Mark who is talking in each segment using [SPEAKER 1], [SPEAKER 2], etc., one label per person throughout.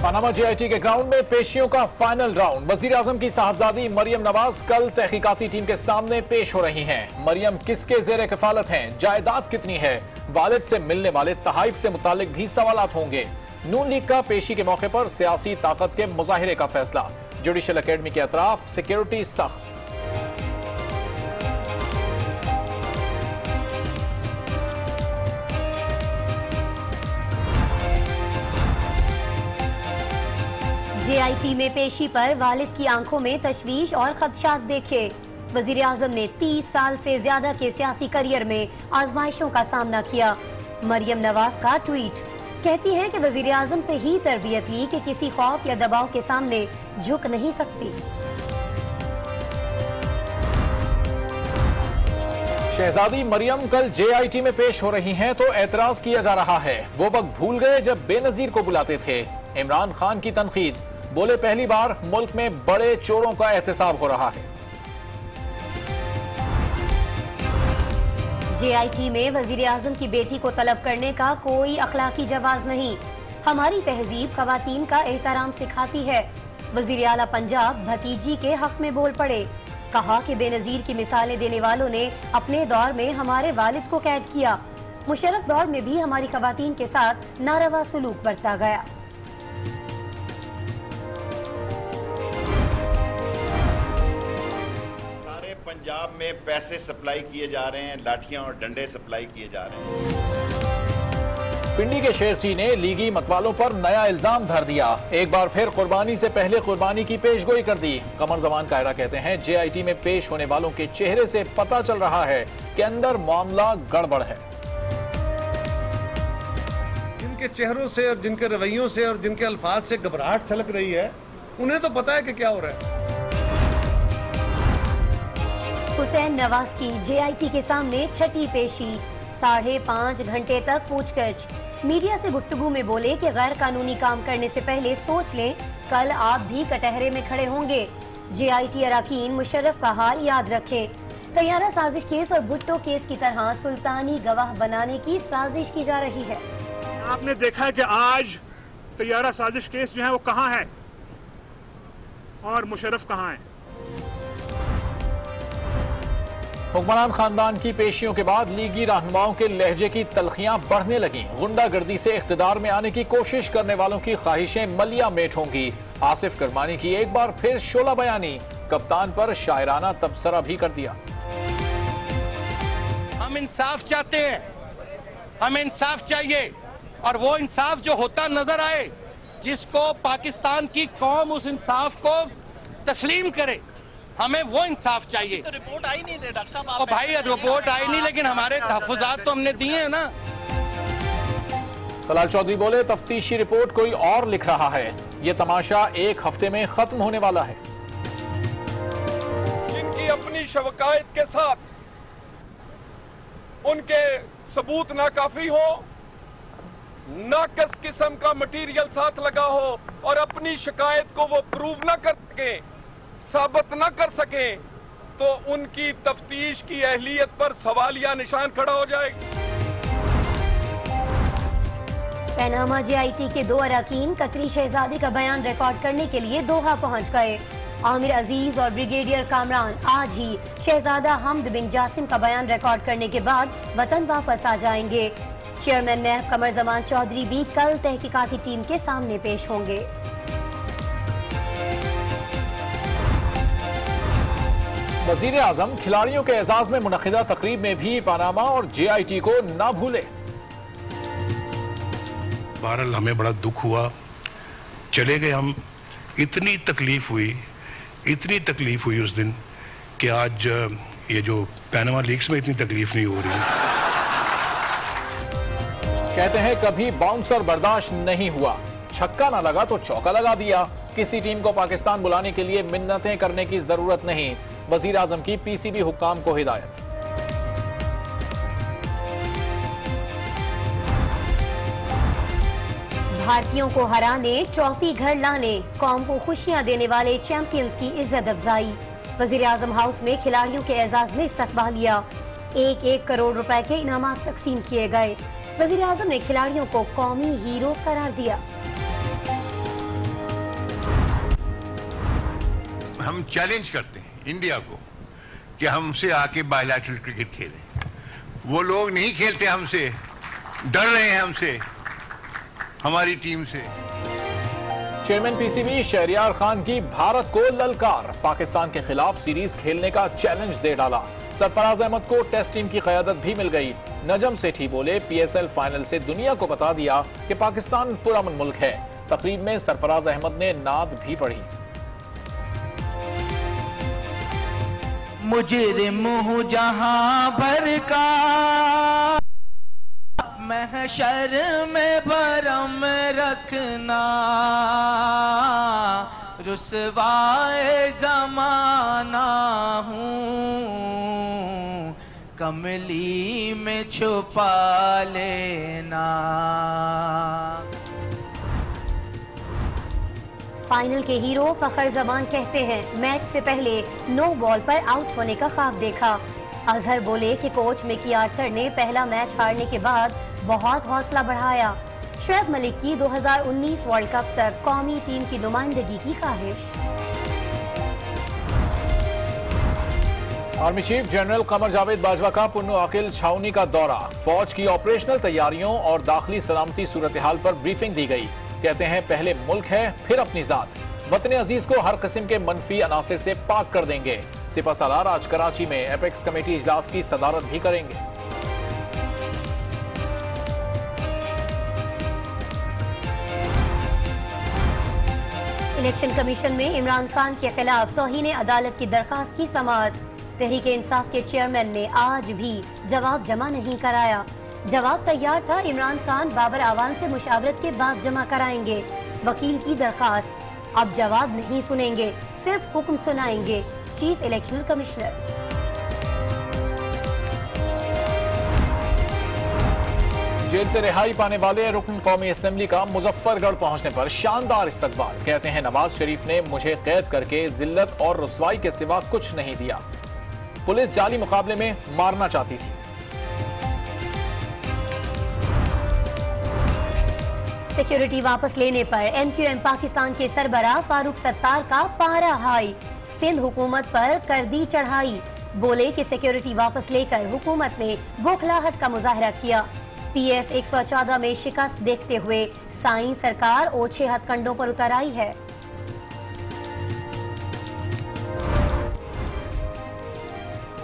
[SPEAKER 1] Panama JIT के ground में पेशियों का फाइनल राउंड। वजीर आजम की साहबजादी मरियम नवाज कल तहकीकाती टीम के सामने पेश हो रही हैं। मरियम किसके जेर कफालत हैं, जायदाद कितनी है, वालिद से मिलने वाले तहाइफ से मुतालिक भी सवालात होंगे। नून लीग का पेशी के मौके पर सियासी ताकत के मुजाहिरे का फैसला। जुडिशल अकेडमी के अतराफ सिक्योरिटी सख्त।
[SPEAKER 2] JIT में पेशी पर वालिद की आंखों में तशवीश और खदशात देखे। वजीर आजम ने 30 साल से ज्यादा के सियासी करियर में आजमाइशों का सामना किया। मरियम नवाज का ट्वीट, कहती हैं कि वजीर आजम से ही तरबियत ली कि किसी खौफ या दबाव के सामने झुक नहीं सकती।
[SPEAKER 1] शहजादी मरियम कल JIT में पेश हो रही हैं तो एतराज किया जा रहा है वो वक्त भूल गए जब बेनजीर को बुलाते थे। इमरान खान की तनकीद, बोले पहली बार मुल्क में बड़े चोरों का एहतसाब हो रहा है।
[SPEAKER 2] JIT में वजीर आजम की बेटी को तलब करने का कोई अखलाकी जवाज नहीं। हमारी तहजीब खवातीन का एहतराम सिखाती है। वजीर आला पंजाब भतीजी के हक में बोल पड़े, कहा कि बेनजीर की मिसालें देने वालों ने अपने दौर में हमारे वालिद को कैद किया। मुशर्रफ दौर में भी हमारी खवातीन के साथ नारवा सलूक बरता गया।
[SPEAKER 3] पंजाब में पैसे सप्लाई किए जा रहे हैं, लाठियां और डंडे सप्लाई किए जा रहे हैं।
[SPEAKER 1] पिंडी के शेख जी ने लीगी मतवालों पर नया इल्जाम धर दिया। एक बार फिर कुर्बानी से पहले कुर्बानी की पेशगोई कर दी। कमर जमान कायरा कहते हैं JIT में पेश होने वालों के चेहरे से पता चल रहा है कि अंदर मामला गड़बड़ है।
[SPEAKER 4] जिनके चेहरों से और जिनके रवैयों से और जिनके अल्फाज से घबराहट छलक रही है, उन्हें तो पता है कि क्या हो रहा है।
[SPEAKER 2] हुसैन नवाज की JIT के सामने छठी पेशी, 5.5 घंटे तक पूछगछ। मीडिया से गुफ्तगू में बोले कि गैर कानूनी काम करने से पहले सोच लें, कल आप भी कटहरे में खड़े होंगे। JIT अराकीन मुशर्रफ का हाल याद रखें। तैयारा साजिश केस और भुट्टो केस की तरह सुल्तानी गवाह बनाने की साजिश की जा रही है।
[SPEAKER 5] आपने देखा है कि आज तैयारा साजिश केस जो है वो कहाँ है और मुशर्रफ कहाँ है।
[SPEAKER 1] हुक्मरान खानदान की पेशियों के बाद लीगी रहनुमाओं के लहजे की तलखियां बढ़ने लगी। गुंडागर्दी से इख्तिदार में आने की कोशिश करने वालों की ख्वाहिशें मलिया मेट होंगी। आसिफ करमानी की एक बार फिर शोला बयानी, कप्तान पर शायराना तबसरा भी कर दिया।
[SPEAKER 6] हम इंसाफ चाहते हैं, हमें इंसाफ चाहिए और वो इंसाफ जो होता नजर आए, जिसको पाकिस्तान की कौम उस इंसाफ को तस्लीम करे, हमें वो इंसाफ चाहिए।
[SPEAKER 7] तो रिपोर्ट आई नहीं डॉक्टर साहब।
[SPEAKER 6] और भाई रिपोर्ट आई नहीं, लेकिन हमारे तहफ़्फ़ुज़ात तो हमने दिए हैं ना।
[SPEAKER 1] तलाल चौधरी बोले तफ्तीशी रिपोर्ट कोई और लिख रहा है, ये तमाशा एक हफ्ते में खत्म होने वाला है।
[SPEAKER 8] जिनकी अपनी शवायद के साथ उनके सबूत नाकाफी हो, नाकस किस्म का मटीरियल साथ लगा हो और अपनी शिकायत को वो प्रूव ना कर सके, साबित न कर सके, तो उनकी तफ्तीश की अहलियत पर सवालिया निशान खड़ा हो जाएगा।
[SPEAKER 2] पनामा JIT के 2 अराकीन कतरी शहजादी का बयान रिकॉर्ड करने के लिए दोहा पहुंच गए। आमिर अजीज और ब्रिगेडियर कामरान आज ही शहजादा हमद बिन जासिम का बयान रिकॉर्ड करने के बाद वतन वापस आ जाएंगे। चेयरमैन नैब कमर जमान चौधरी भी कल तहकीकाती टीम के सामने पेश होंगे।
[SPEAKER 1] वजीर आजम खिलाड़ियों के एजाज में मुनक्किदा तकरीब में भी पनामा और JIT को ना भूले।
[SPEAKER 5] बहरहाल हमें बड़ा दुख हुआ, चले गए हम। इतनी तकलीफ हुई उस दिन कि आज ये जो पनामा लीग्स में इतनी तकलीफ नहीं हो रही।
[SPEAKER 1] कहते हैं कभी बाउंसर बर्दाश्त नहीं हुआ, छक्का ना लगा तो चौका लगा दिया। किसी टीम को पाकिस्तान बुलाने के लिए मिन्नतें करने की जरूरत नहीं। वजीर आजम की PCB हुक्काम को हिदायत।
[SPEAKER 2] भारतीयों को हराने, ट्रॉफी घर लाने, कौम को खुशियां देने वाले चैंपियंस की इज्जत अफजाई। वजीर आजम हाउस में खिलाड़ियों के एजाज में इस्तकबालिया। 1-1 करोड़ रुपए के इनामात तकसीम किए गए। वजीर आजम ने खिलाड़ियों को कौमी हीरोज करार दिया।
[SPEAKER 7] हम चैलेंज करते हैं इंडिया को कि हमसे आके बायलैटरल क्रिकेट खेलें। वो लोग नहीं खेलते हमसे, डर रहे हैं हमसे, हमारी टीम से।
[SPEAKER 1] चेयरमैन पीसीबी शहरियार खान की भारत को ललकार, पाकिस्तान के खिलाफ सीरीज खेलने का चैलेंज दे डाला। सरफराज अहमद को टेस्ट टीम की क़यादत भी मिल गई। नजम सेठी बोले, पीएसएल फाइनल से दुनिया को बता दिया कि पाकिस्तान पुरअमन मुल्क है। तकरीब में सरफराज अहमद ने नात भी पढ़ी।
[SPEAKER 9] मुजरिम हूँ जहां भर का, महशर में भरम रखना, रुसवाए जमाना हूँ, कमली में छुपा लेना।
[SPEAKER 2] फाइनल के हीरो फखर जमान कहते हैं, मैच से पहले नो बॉल पर आउट होने का ख्वाब देखा। अजहर बोले कि कोच मिकी आर्थर ने पहला मैच हारने के बाद बहुत हौसला बढ़ाया। शुएब मलिक की 2019 वर्ल्ड कप तक कौमी टीम की नुमाइंदगी की ख्वाहिश।
[SPEAKER 1] Army chief general Qamar Javed Bajwa का पुन्नु आकिल छावनी का दौरा। फौज की ऑपरेशनल तैयारियों और दाखिली सलामती सूरत हाल पर ब्रीफिंग दी गई। कहते हैं, पहले मुल्क है फिर अपनी जात। वतन अजीज को हर किस्म के मनफी अनासिर से पाक कर देंगे। सिपह सालार आज कराची में एपेक्स कमेटी इजलास की सदारत भी करेंगे।
[SPEAKER 2] इलेक्शन कमीशन में इमरान खान के खिलाफ तौहीन अदालत की दरखास्त की समाअत। तहरीक इंसाफ के चेयरमैन ने आज भी जवाब जमा नहीं कराया। जवाब तैयार था, इमरान खान बाबर आवान से मुशावरत के बाद जमा कराएंगे। वकील की दरखास्त, अब जवाब नहीं सुनेंगे, सिर्फ हुक्म सुनाएंगे। Chief election commissioner.
[SPEAKER 1] जेल से रिहाई पाने वाले रुकन कौमी असेंबली का मुजफ्फरगढ़ पहुंचने पर शानदार इस्तकबाल। कहते हैं, नवाज शरीफ ने मुझे कैद करके जिल्लत और रुसवाई के सिवा कुछ नहीं दिया। पुलिस जाली मुकाबले में मारना चाहती थी।
[SPEAKER 2] सिक्योरिटी वापस लेने पर एमक्यूएम पाकिस्तान के सरबराह फारूक सत्तार का पारा हाई। सिंध हुकूमत पर कर दी चढ़ाई। बोले कि सिक्योरिटी वापस लेकर हुकूमत ने बौखलाहट का मुजाहरा किया। पीएस 114 में शिकस्त देखते हुए साईं सरकार ओछे हथकंडों पर उतर आई है।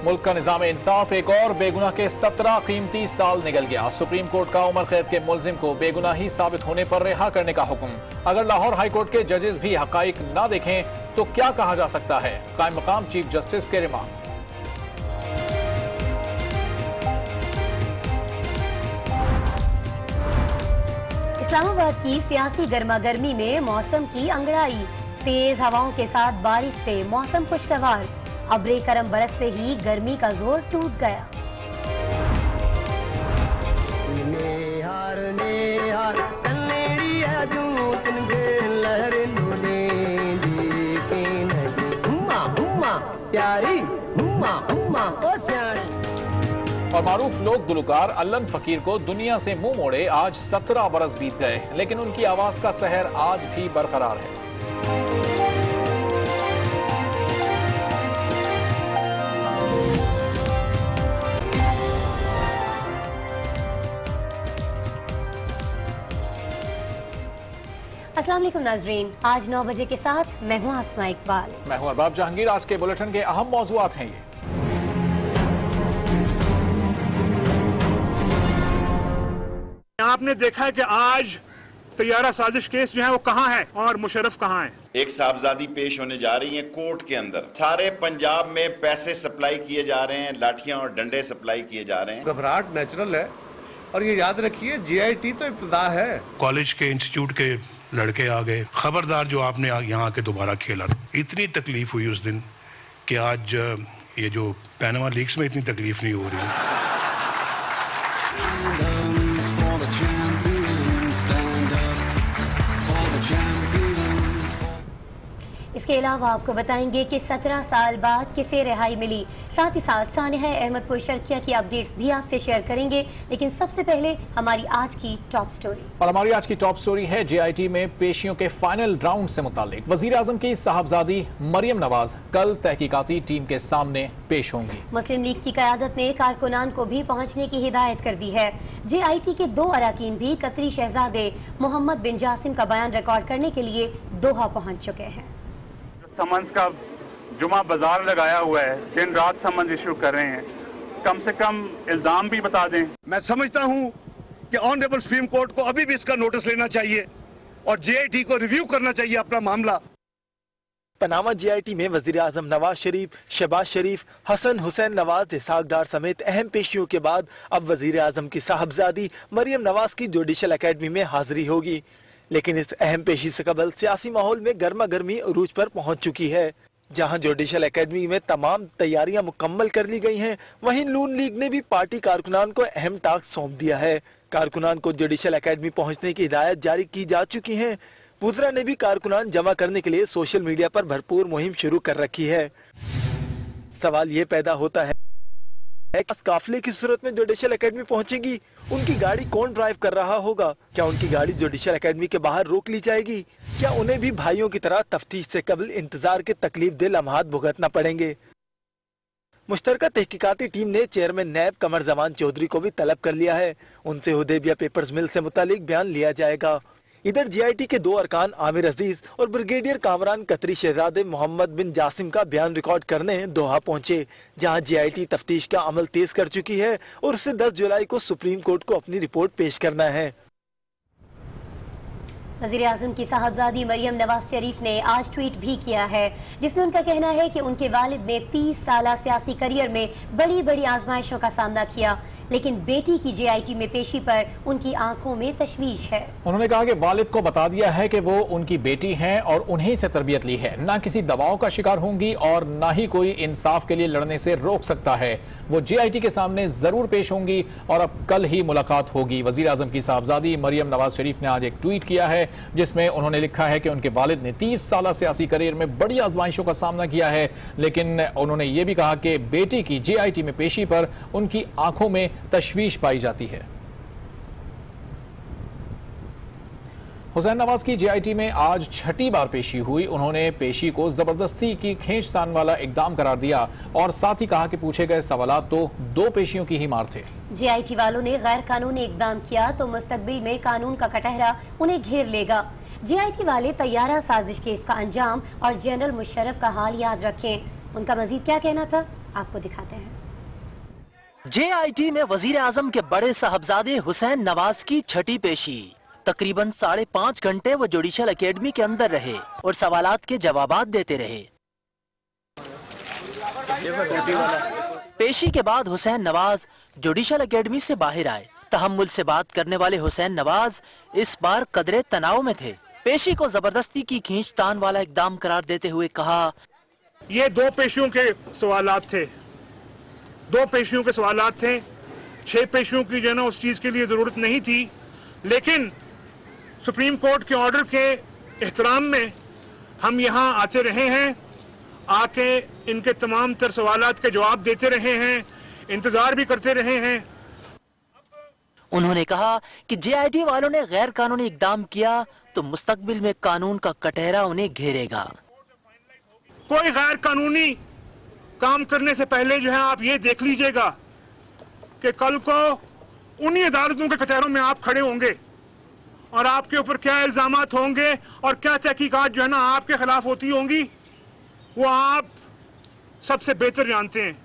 [SPEAKER 1] मुल्क का निजाम इंसाफ एक और बेगुनाह के 17 कीमती साल निकल गया। सुप्रीम कोर्ट का उम्र कैद के मुलजिम को बेगुनाही साबित होने पर रिहा करने का हुक्म। अगर लाहौर हाई कोर्ट के जजेस भी हकाइक ना देखें तो क्या कहा जा सकता है? कायम मकाम चीफ जस्टिस के रिमार्क्स।
[SPEAKER 2] इस्लामाबाद की सियासी गर्मा गर्मी में मौसम की अंगड़ाई। तेज हवाओं के साथ बारिश से मौसम खुशगवार। अब्रे करम बरसते ही गर्मी का जोर टूट गया।
[SPEAKER 1] और मारूफ लोक गुलकार अल्लन फकीर को दुनिया से मुंह मोड़े आज 17 बरस बीत गए, लेकिन उनकी आवाज का सहर आज भी बरकरार है।
[SPEAKER 2] अस्सलाम वालेकुम नाजरीन, आज 9 बजे के साथ मैं हूं आसमा इकबाल।
[SPEAKER 1] मैं हूं अरबाब जहांगीर। आज के बुलेटिन के अहम मौज़ूआत हैं ये।
[SPEAKER 5] आपने देखा है कि आज तैयारा साजिश केस जो है वो कहाँ है और मुशर्रफ कहाँ है।
[SPEAKER 3] एक साहबजादी पेश होने जा रही है कोर्ट के अंदर। सारे पंजाब में पैसे सप्लाई किए जा रहे हैं, लाठियां और डंडे सप्लाई किए जा रहे हैं।
[SPEAKER 4] घबराहट नेचुरल है और ये याद रखिए GIT तो इब्तिदा है।
[SPEAKER 5] कॉलेज के इंस्टीट्यूट के लड़के आ गए, खबरदार जो आपने यहाँ आके दोबारा खेला। इतनी तकलीफ हुई उस दिन कि आज ये जो पैनामा लीग्स में इतनी तकलीफ नहीं हो रही।
[SPEAKER 2] इसके इसके अलावा आपको बताएंगे कि 17 साल बाद किसे रिहाई मिली। साथ ही साथ सानिहा अहमद पुरशरकिया की अपडेट्स भी आपसे शेयर करेंगे। लेकिन सबसे पहले हमारी आज की टॉप स्टोरी।
[SPEAKER 1] और हमारी आज की टॉप स्टोरी है JIT में पेशियों के फाइनल राउंड से मुताल्लिक। वजीर आजम की साहबजादी मरियम नवाज कल तहकीकाती टीम के सामने पेश होंगी।
[SPEAKER 2] मुस्लिम लीग की क़यादत ने कारकुनान को भी पहुंचने की हिदायत कर दी है। JIT के 2 अरकान भी कतरी शहजादे मोहम्मद बिन जासिम का बयान रिकॉर्ड करने के लिए दोहा पहुंच चुके हैं।
[SPEAKER 10] समन्स का जुमा बाजार लगाया हुआ है, दिन रात समन्स इशू कर रहे हैं, कम से कम इल्जाम भी बता दें।
[SPEAKER 4] मैं समझता हूं कि ऑनरेबल सुप्रीम कोर्ट को अभी भी इसका नोटिस लेना चाहिए और JIT को रिव्यू करना चाहिए अपना मामला।
[SPEAKER 11] पनामा JIT में वजीर आजम नवाज शरीफ, शहबाज शरीफ, हसन हुसैन नवाज, इसहाक डार समेत अहम पेशियों के बाद अब वजीर आजम की साहबजादी मरियम नवाज की जुडिशल अकेडमी में हाजिरी होगी। लेकिन इस अहम पेशी से कबल सियासी माहौल में गर्मा गर्मी अरूज पर पहुंच चुकी है। जहां जुडिशल अकेडमी में तमाम तैयारियां मुकम्मल कर ली गई हैं, वहीं नून लीग ने भी पार्टी कारकुनान को अहम टास्क सौंप दिया है। कारकुनान को जुडिशल अकेडमी पहुंचने की हिदायत जारी की जा चुकी है। वुज़रा ने भी कारकुनान जमा करने के लिए सोशल मीडिया पर भरपूर मुहिम शुरू कर रखी है। सवाल ये पैदा होता है काफिले की सूरत में जुडिशल अकेडमी पहुंचेगी, उनकी गाड़ी कौन ड्राइव कर रहा होगा? क्या उनकी गाड़ी जुडिशल अकेडमी के बाहर रोक ली जाएगी? क्या उन्हें भी भाइयों की तरह तफ्तीश से कबल इंतजार के तकलीफ दे लम्हात भुगतना पड़ेंगे? मुश्तरका तहकीकाती टीम ने चेयरमैन नैब कमर जमान चौधरी को भी तलब कर लिया है। उनसे हुदैबिया पेपर्स मिल से मुतालिक बयान लिया जाएगा। इधर JIT के 2 अरकान आमिर अजीज और ब्रिगेडियर कामरान कतरी शहजादे मोहम्मद बिन जासिम का बयान रिकॉर्ड करने दोहा पहुंचे, जहां JIT तफ्तीश का अमल तेज कर चुकी है और उससे 10 जुलाई को सुप्रीम कोर्ट को अपनी रिपोर्ट पेश करना है।
[SPEAKER 2] वज़ीर आज़म की साहबजादी मरियम नवाज शरीफ ने आज ट्वीट भी किया है, जिसमें उनका कहना है कि उनके वालिद ने 30 साल सियासी करियर में बड़ी बड़ी आजमाइशों का सामना किया, लेकिन बेटी की JIT में पेशी पर उनकी आंखों में तशवीश है।
[SPEAKER 1] उन्होंने कहा कि वालिद को बता दिया है कि वो उनकी बेटी हैं और उन्हीं से तरबियत ली है, ना किसी दबाव का शिकार होंगी और ना ही कोई इंसाफ के लिए लड़ने से रोक सकता है। वो JIT के सामने जरूर पेश होंगी और अब कल ही मुलाकात होगी। वजीर आजम की साहबजादी मरियम नवाज शरीफ ने आज एक ट्वीट किया है, जिसमें उन्होंने लिखा है कि उनके वालिद ने 30 साल सियासी करियर में बड़ी आजमाइशों का सामना किया है, लेकिन उन्होंने ये भी कहा कि बेटी की JIT में पेशी पर उनकी आंखों में तशवीश पाई जाती है। हुसैन नवाज की JIT में आज 6ठी बार पेशी हुई। उन्होंने पेशी को जबरदस्ती की खींचतान वाला इकदाम करार दिया और साथ ही कहा कि पूछे गए सवालात तो 2 पेशियों की ही मार थे।
[SPEAKER 2] JIT वालों ने गैर कानूनी इकदाम किया तो मुस्तकबिल में कानून का कटहरा उन्हें घेर लेगा। JIT वाले तैयारा साजिश के इसका अंजाम और जनरल मुशर्रफ का हाल याद रखें। उनका मजीद क्या कहना था, आपको दिखाते हैं।
[SPEAKER 12] JIT में वजीर आजम के बड़े साहबजादे हुसैन नवाज की 6ठी पेशी। तकरीबन 5.5 घंटे वो जुडिशल अकेडमी के अंदर रहे और सवालात के जवाबात देते रहे। पेशी के बाद हुसैन नवाज जुडिशल अकेडमी से बाहर आए। तहम्मुल से बात करने वाले हुसैन नवाज इस बार कदरे तनाव में थे। पेशी को जबरदस्ती की खींचतान वाला इकदाम करार देते हुए कहा,
[SPEAKER 13] ये 2 पेशियों के सवालात थे, 2 पेशियों के सवालात थे। 6 पेशियों की जो है ना उस चीज के लिए जरूरत नहीं थी, लेकिन सुप्रीम कोर्ट के ऑर्डर के एहतराम में हम यहाँ आते रहे हैं, आके इनके तमाम तर सवालात के जवाब देते रहे हैं, इंतजार भी करते रहे हैं।
[SPEAKER 12] उन्होंने कहा कि JIT वालों ने गैर कानूनी इकदाम किया तो मुस्तकबिल में कानून का कटहरा उन्हें घेरेगा।
[SPEAKER 13] कोई गैर कानूनी काम करने से पहले जो है आप ये देख लीजिएगा कि कल को उन्हीं अदालतों के कटहरों में आप खड़े होंगे और आपके ऊपर क्या इल्जामात होंगे और क्या तहकीकात जो है ना आपके खिलाफ होती होंगी, वो आप सबसे बेहतर जानते हैं।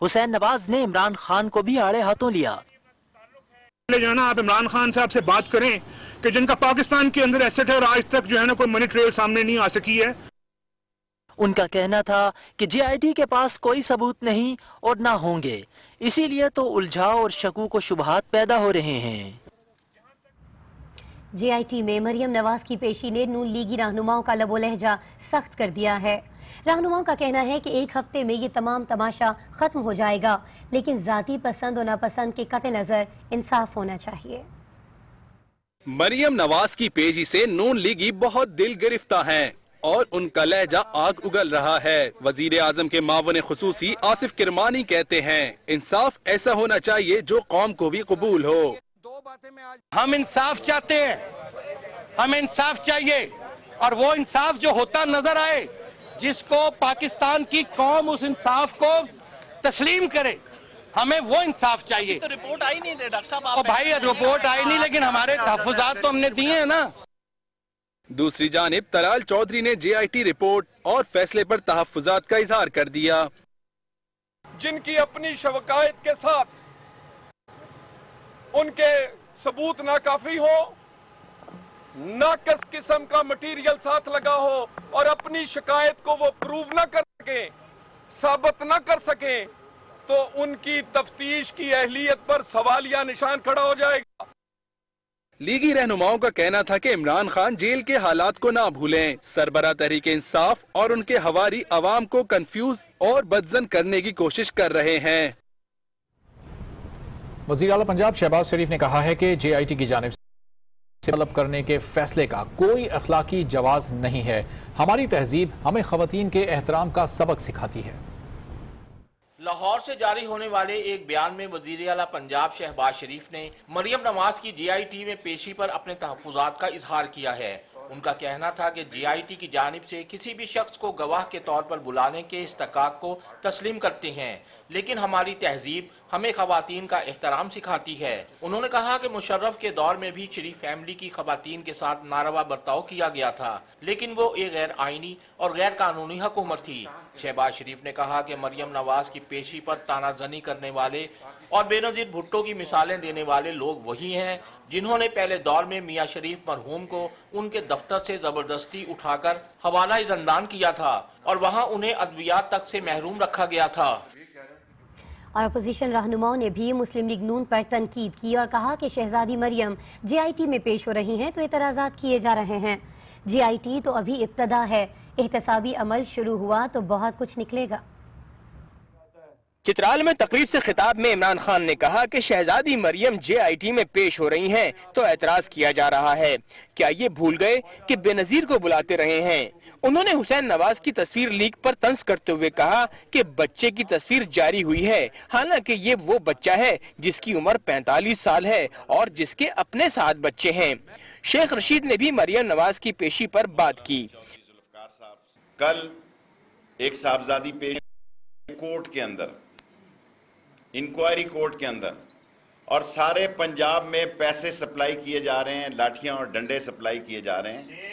[SPEAKER 12] हुसैन नवाज ने इमरान खान को भी आड़े हाथों लिया।
[SPEAKER 13] जो है ना आप इमरान खान साहब से बात करें कि जिनका पाकिस्तान के अंदर एसेट है और आज तक जो है ना कोई मनी ट्रेल सामने नहीं आ सकी है।
[SPEAKER 12] उनका कहना था कि JIT के पास कोई सबूत नहीं और ना होंगे, इसीलिए तो उलझाव और शकूक को शुबहात पैदा हो रहे हैं।
[SPEAKER 2] JIT में मरियम नवाज की पेशी ने नून लीगी रहनुमाओं का लबो लहजा सख्त कर दिया है। रहनुमाओं का कहना है कि 1 हफ्ते में ये तमाम तमाशा खत्म हो जाएगा, लेकिन जाती पसंद और नापसंद के कतई नजर इंसाफ होना चाहिए।
[SPEAKER 14] मरियम नवाज की पेशी से नून लीगी बहुत दिल गिरफ्तार है और उनका लहजा आग उगल रहा है। वजीर आजम के मावन खुसूसी आसिफ किरमानी कहते हैं, इंसाफ ऐसा होना चाहिए जो कौम को भी कबूल हो।
[SPEAKER 6] हम इंसाफ चाहते हैं, हमें इंसाफ चाहिए और वो इंसाफ जो होता नजर आए, जिसको पाकिस्तान की कौम उस इंसाफ को तस्लीम करे, हमें वो इंसाफ चाहिए।
[SPEAKER 12] तो रिपोर्ट आई नहीं डॉक्टर साहब।
[SPEAKER 6] और भाई रिपोर्ट आई नहीं, लेकिन हमारे तहफ़्फ़ुज़ात तो हमने दिए हैं ना।
[SPEAKER 14] दूसरी जानिब तलाल चौधरी ने JIT रिपोर्ट और फैसले पर तहफ़्फ़ुज़ात का इजहार कर दिया।
[SPEAKER 8] जिनकी अपनी शवायद के साथ उनके सबूत नाकाफी हो, नाकस किस्म का मटीरियल साथ लगा हो और अपनी शिकायत को वो प्रूव ना कर सके, साबित ना कर सके, तो उनकी तफ्तीश की अहलियत पर सवालिया निशान खड़ा हो जाएगा।
[SPEAKER 14] लीगी रहनुमाओं का कहना था कि इमरान खान जेल के हालात को ना भूलें। सरबरा तहरीक इंसाफ और उनके हवारी अवाम को कंफ्यूज और बदजन करने की कोशिश कर रहे हैं।
[SPEAKER 1] वज़ीर आला पंजाब शहबाज शरीफ ने कहा है कि JIT की जानिब से तलब करने के फैसले का कोई अखलाकी जवाज नहीं है। हमारी तहजीब हमें खवातीन के एहतराम का सबक सिखाती है।
[SPEAKER 15] लाहौर से जारी होने वाले एक बयान में वजीर आला पंजाब शहबाज शरीफ ने मरियम नवाज की JIT में पेशी पर अपने तहफ़्फ़ुज़ात का इजहार किया है। उनका कहना था कि JIT की जानिब से किसी भी शख्स को गवाह के तौर पर बुलाने के इस्तकाक को तस्लीम करते हैं, लेकिन हमारी तहजीब हमें खवातीन का एहतराम सिखाती है। उन्होंने कहा कि मुशर्रफ के दौर में भी शरीफ फैमिली की खवातीन के साथ नारवा बर्ताव किया गया था, लेकिन वो एक गैर आइनी और गैर कानूनी हुकूमत थी। शहबाज शरीफ ने कहा कि मरियम नवाज की पेशी पर तानाजनी करने वाले और बेनज़ीर भुट्टो की मिसालें देने वाले लोग वही हैं जिन्होंने पहले दौर में मियां शरीफ मरहूम को उनके दफ्तर से जबरदस्ती उठाकर हवाला ज़िंदान किया था और वहां उन्हें अद्वियात तक से महरूम रखा गया था।
[SPEAKER 2] और अपोजिशन रहनुमाओं ने भी मुस्लिम लीग नून पर तनकीद की और कहा कि शहजादी मरियम JIT में पेश हो रही हैं तो एतराज़ात किए जा रहे हैं। JIT तो अभी इब्तदा है, एहतसाबी अमल शुरू हुआ तो बहुत कुछ निकलेगा।
[SPEAKER 16] चित्राल में तकरीब से खिताब में इमरान खान ने कहा कि शहजादी मरियम JIT में पेश हो रही हैं तो एतराज किया जा रहा है। क्या ये भूल गए कि बेनजीर को बुलाते रहे हैं? उन्होंने हुसैन नवाज की तस्वीर लीक पर तंज करते हुए कहा कि बच्चे की तस्वीर जारी हुई है, हालांकि ये वो बच्चा है जिसकी उम्र 45 साल है और जिसके अपने 7 बच्चे हैं। शेख रशीद ने भी मरियम नवाज की पेशी पर बात की।
[SPEAKER 3] कल एक साहबजादी पेश कोर्ट के अंदर, इंक्वायरी कोर्ट के अंदर, और सारे पंजाब में पैसे सप्लाई किए जा रहे हैं, लाठियां और डंडे सप्लाई किए जा रहे हैं।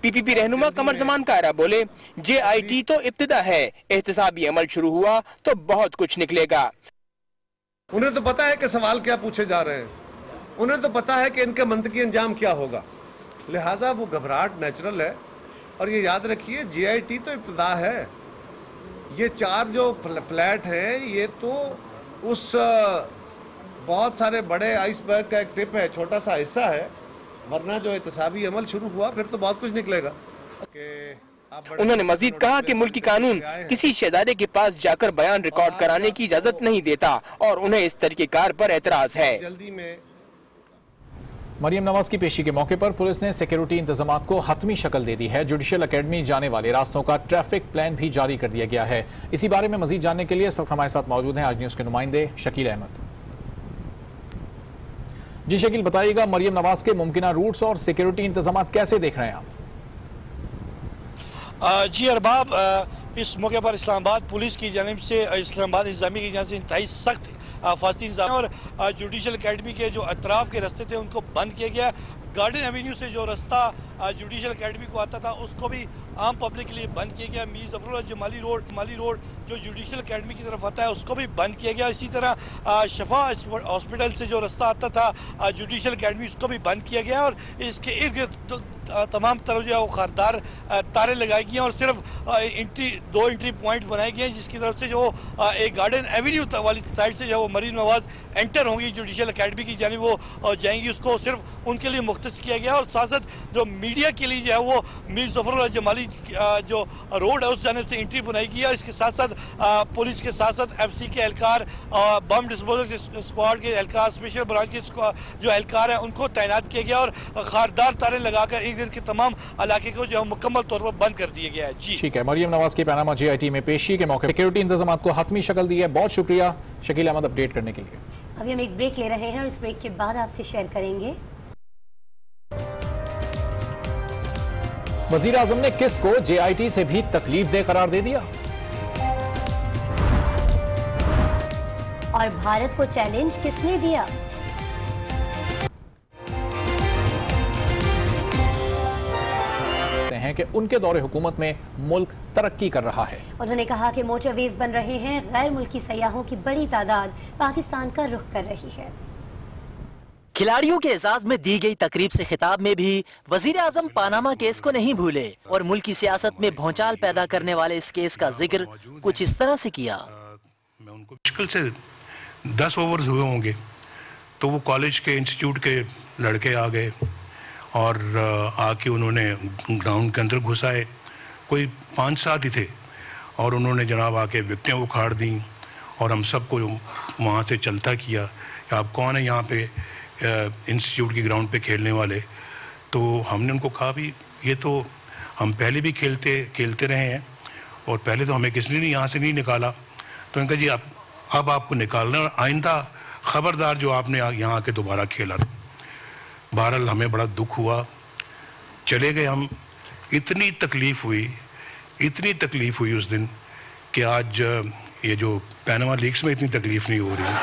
[SPEAKER 16] PPP रहनुमा कमर जमान कायरा बोले, JIT तो इब्तिदा है, एहतसाबी अमल शुरू हुआ तो बहुत कुछ निकलेगा।
[SPEAKER 4] उन्हें तो पता है कि सवाल क्या पूछे जा रहे हैं, उन्हें तो पता है कि इनका मंतकी अंजाम क्या होगा, लिहाजा वो घबराहट नेचुरल है। और ये याद रखिए JIT तो इब्तिदा है। ये 4 जो फ्लैट हैं ये तो उस बहुत सारे बड़े आइसबर्ग का एक टिप है, छोटा सा हिस्सा है, वरना जो एहतसाबी अमल शुरू हुआ फिर तो बहुत कुछ निकलेगा।
[SPEAKER 16] उन्होंने मजीद कहा कि मुल्की कानून किसी शहजादे के पास जाकर बयान रिकॉर्ड कराने की इजाजत नहीं देता और उन्हें इस तरीकेकार पर एतराज है।
[SPEAKER 4] जल्दी में
[SPEAKER 1] मरियम नवाज की पेशी के मौके पर पुलिस ने सिक्योरिटी इंतजामात को हतमी शक्ल दे दी है। जुडिशल अकेडमी जाने वाले रास्तों का ट्रैफिक प्लान भी जारी कर दिया गया है। इसी बारे में मजीद जानने के लिए इस वक्त हमारे साथ मौजूद हैं आज न्यूज के नुमाइंदे शकील अहमद। जी शकील, बताइएगा मरियम नवाज के मुमकिन रूट्स और सिक्योरिटी इंतजामात कैसे देख रहे हैं आप?
[SPEAKER 17] जी अरबाब, इस मौके पर इस्लामाबाद पुलिस की जानिब से, इस्लामाबाद इंतजामिया की जानिब से इंतहाई सख्त हिफाजती इंतजाम और जुडिशल अकेडमी के जो अतराफ के रास्ते थे उनको बंद किया गया। गार्डन एवेन्यू से जो रास्ता जुडिशल अकेडमी को आता था उसको भी आम पब्लिक के लिए बंद किया गया। मीर जफरुल्लाह जमाली रोड जो जुडिशल अकेडमी की तरफ आता है उसको भी बंद किया गया। इसी तरह शफा हॉस्पिटल से जो रास्ता आता था जुडिशल अकेडमी उसको भी बंद किया गया और इसके इर्द गिर्द तमाम तरफ जो है वो खारदार तारे लगाई गई हैं और सिर्फ 2 एंट्री पॉइंट बनाए गए हैं, जिसकी तरफ से जो एक गार्डन एवेन्यू वाली साइड से जो मरियम नवाज एंटर होंगी जुडिशल अकेडमी की जानिब वो जाएंगी, उसको सिर्फ उनके लिए मुख्तस किया गया और साथ साथ जो मीडिया के लिए जो है वो मीर ज़फ़रुल्लाह जमाली जो रोड है उस जानिब से एंट्री बनाई गई है। इसके साथ साथ पुलिस के साथ साथ FC के एहलकार, बम डिस्पोजल स्क्वाड के एहलकार, स्पेशल ब्रांच के जो एहलकार हैं उनको तैनात किया गया और खारदार तारे लगाकर एक दिन के तमाम इलाके को जो है मुकम्मल तौर पर बंद कर दिया गया है। जी
[SPEAKER 1] ठीक है, मरियम नवाज की पनामा GIT में पेशी के मौके सिक्योरिटी इंतजाम को हतमी शक्ल दी है। बहुत शुक्रिया शकील अहमद अपडेट करने के लिए।
[SPEAKER 2] अभी हम एक ब्रेक ले रहे हैं और इस ब्रेक के बाद आपसे शेयर करेंगे
[SPEAKER 1] वजीर आजम ने किसको JIT से भी तकलीफ दे करार दे दिया
[SPEAKER 2] और भारत को चैलेंज किसने दिया।
[SPEAKER 1] हैं कि उनके दौरे हुकूमत में मुल्क तरक्की कर रहा है।
[SPEAKER 2] उन्होंने कहा कि मोटरवेज बन रहे हैं, गैर मुल्की सयाहों की बड़ी तादाद पाकिस्तान का रुख कर रही है।
[SPEAKER 12] खिलाड़ियों के एजाज में दी गई तकरीब से खिताब में भी वजीर आजम पानामा केस को नहीं भूले और मुल्की सियासत में भौचाल पैदा करने वाले इस केस का जिक्र कुछ इस तरह से किया।
[SPEAKER 5] मैं उनको मुश्किल से 10 ओवर्स हुए होंगे तो वो कॉलेज के इंस्टीट्यूट के लड़के आ गए और आके उन्होंने ग्राउंड के अंदर घुसाए, कोई 5-7 ही थे और उन्होंने जनाब आके विकेटें उखाड़ दी और हम सबको वहाँ से चलता किया कि आप कौन है यहाँ पे इंस्टीट्यूट की ग्राउंड पे खेलने वाले। तो हमने उनको कहा भी ये तो हम पहले भी खेलते रहे हैं और पहले तो हमें किसी ने यहाँ से नहीं निकाला। तो उनका जी अब आपको निकालना और आइंदा खबरदार जो आपने यहाँ आके दोबारा खेला। बहरहाल हमें बड़ा दुख हुआ, चले गए हम। इतनी तकलीफ हुई उस दिन कि आज ये जो पैनामा लीग्स में इतनी तकलीफ नहीं हो रही।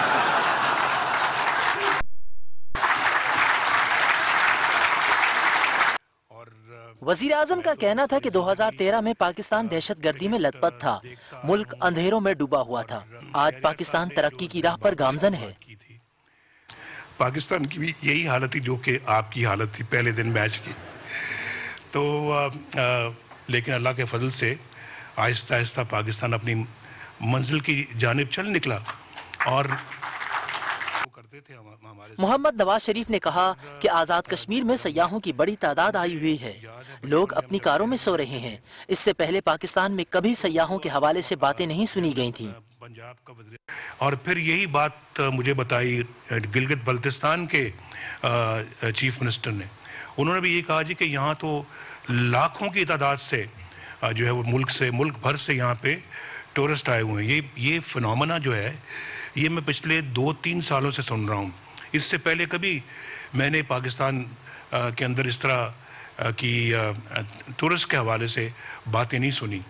[SPEAKER 12] वजीर आजम का कहना था कि 2013 में पाकिस्तान दहशतगर्दी में लथपथ था, मुल्क अंधेरों में डूबा हुआ था। आज पाकिस्तान तरक्की की राह पर गामजन है।
[SPEAKER 5] पाकिस्तान की भी यही हालत थी जो कि आपकी हालत थी पहले दिन मैच की। तो लेकिन अल्लाह के फजल से आहिस्ता आहिस्ता पाकिस्तान अपनी मंजिल की जानिब चल निकला और करते थे हमारे।
[SPEAKER 12] मोहम्मद नवाज शरीफ ने कहा कि आज़ाद कश्मीर में सयाहों की बड़ी तादाद आई हुई है, लोग अपनी कारों में सो रहे हैं। इससे पहले पाकिस्तान में कभी सयाहों के हवाले से बातें नहीं सुनी गई थी।
[SPEAKER 5] पंजाब का और फिर यही बात मुझे बताई गिलगित बल्तिस्तान के चीफ मिनिस्टर ने। उन्होंने भी ये कहा जी कि यहाँ तो लाखों की तादाद से जो है वो मुल्क भर से यहाँ पे टूरिस्ट आए हुए हैं। ये फिनोमेना जो है ये मैं पिछले 2-3 सालों से सुन रहा हूँ। इससे पहले कभी मैंने पाकिस्तान के अंदर इस तरह की टूरिस्ट के हवाले से बातें नहीं सुनी।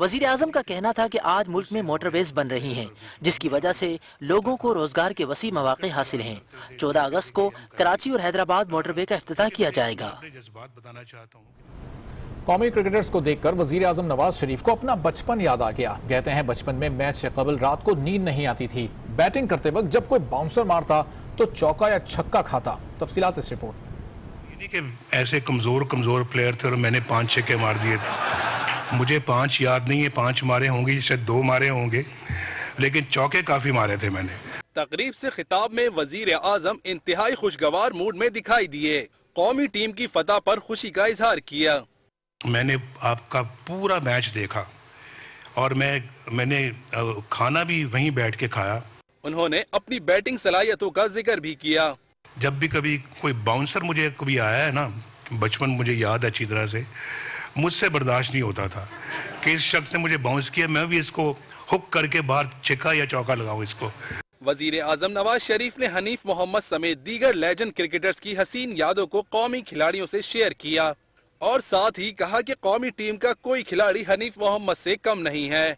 [SPEAKER 12] वजीर आजम का कहना था कि आज मुल्क में मोटरवेज बन रही हैं, जिसकी वजह से लोगों को रोजगार के वसी मौके हासिल हैं। 14 अगस्त को कराची और हैदराबाद मोटरवे का इफ्तिताह किया जाएगा।
[SPEAKER 1] कौमी क्रिकेटर्स को देखकर वजीर आजम नवाज शरीफ को अपना बचपन याद आ गया। कहते हैं बचपन में मैच से कबल रात को नींद नहीं आती थी। बैटिंग करते वक्त जब कोई बाउंसर मारता तो चौका या छक्का खाता। तफसीलात इस रिपोर्ट।
[SPEAKER 5] ऐसे कमजोर प्लेयर थे और मैंने 5 छक्के मार दिए थे। मुझे 5 याद नहीं है, 5 मारे होंगे, शायद 2 मारे होंगे, लेकिन चौके काफी मारे थे मैंने।
[SPEAKER 14] तकरीब से खिताब में वजीर आजम इंतहाई खुशगवार मूड में दिखाई दिए। कौमी टीम की फतह पर खुशी का इजहार किया।
[SPEAKER 5] मैंने आपका पूरा मैच देखा और मैंने खाना भी वहीं बैठ के खाया।
[SPEAKER 14] उन्होंने अपनी बैटिंग सलाहियतों का जिक्र भी किया।
[SPEAKER 5] जब भी कभी कोई बाउंसर मुझे कभी आया है ना, बचपन मुझे याद है अच्छी तरह से, मुझसे बर्दाश्त नहीं होता था कि इस शख्स ने मुझे बाउंस किया, मैं भी इसको हुक करके बाहर छक्का या चौका लगाऊं इसको।
[SPEAKER 14] वजीर आजम नवाज शरीफ ने हनीफ मोहम्मद समेत दीगर लेजेंड क्रिकेटर्स की हसीन यादों को कौमी खिलाड़ियों से शेयर किया और साथ ही कहा कि कौमी टीम का कोई खिलाड़ी हनीफ मोहम्मद से कम नहीं है।